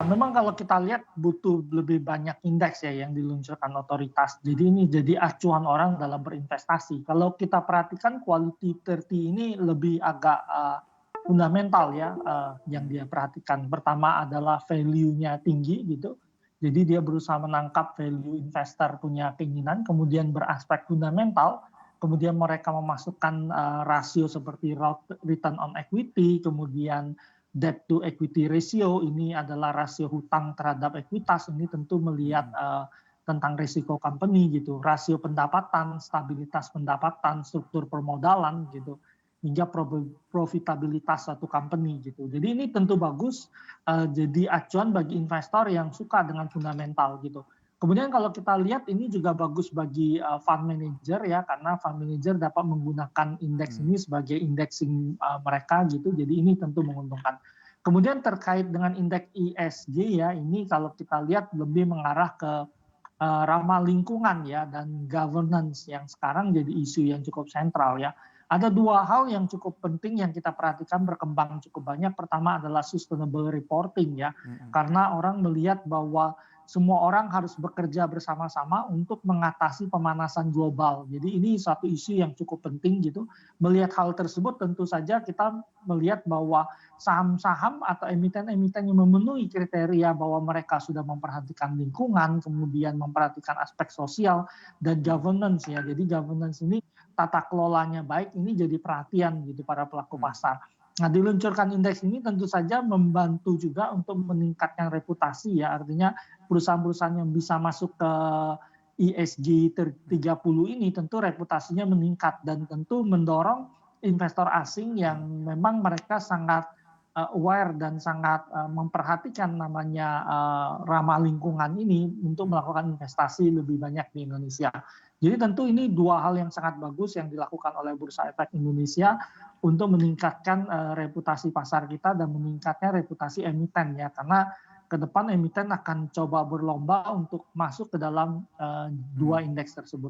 Memang kalau kita lihat butuh lebih banyak indeks ya yang diluncurkan otoritas. Jadi ini jadi acuan orang dalam berinvestasi. Kalau kita perhatikan Quality 30 ini lebih agak fundamental ya yang Mhm, dia perhatikan. Pertama adalah value-nya tinggi gitu. Jadi dia berusaha menangkap value investor punya keinginan, kemudian beraspek fundamental, kemudian mereka memasukkan rasio seperti return on equity, kemudian debt to equity ratio ini adalah rasio hutang terhadap ekuitas, ini tentu melihat mhm, tentang risiko company gitu, rasio pendapatan, stabilitas pendapatan, struktur permodalan gitu, hingga profitabilitas suatu company gitu. Jadi ini tentu bagus jadi acuan bagi investor yang suka dengan fundamental gitu. Kemudian kalau kita lihat ini juga bagus bagi fund manager ya, karena fund manager dapat menggunakan indeks mhm, ini sebagai indexing mereka gitu. Jadi ini tentu menguntungkan. Kemudian terkait dengan indeks ESG ya, ini kalau kita lihat lebih mengarah ke ramah lingkungan ya dan governance yang sekarang jadi isu yang cukup sentral ya. Ada dua hal yang cukup penting yang kita perhatikan berkembang cukup banyak. Pertama adalah sustainable reporting ya, mhm, karena orang melihat bahwa semua orang harus bekerja bersama-sama untuk mengatasi pemanasan global. Jadi ini satu isu yang cukup penting gitu. Melihat hal tersebut tentu saja kita melihat bahwa saham-saham atau emiten-emiten yang memenuhi kriteria bahwa mereka sudah memperhatikan lingkungan, kemudian memperhatikan aspek sosial dan mhm, governance ya. Jadi governance ini tata kelolanya baik, ini jadi perhatian gitu para pelaku mhm, pasar. Nah, diluncurkan indeks ini tentu saja membantu juga untuk meningkatkan reputasi ya, artinya perusahaan-perusahaan yang bisa masuk ke ESG mhm, 30 ini tentu reputasinya meningkat dan tentu mendorong investor asing yang mhm, memang mereka sangat aware dan sangat memperhatikan namanya ramah lingkungan ini untuk mhm, melakukan investasi lebih banyak di Indonesia. Jadi tentu iya, ini dua hal yang sangat bagus yang dilakukan oleh Bursa Efek Indonesia untuk meningkatkan reputasi pasar kita dan meningkatnya reputasi emiten ya, karena ke depan emiten akan coba berlomba untuk masuk ke dalam dua mhm. indeks tersebut.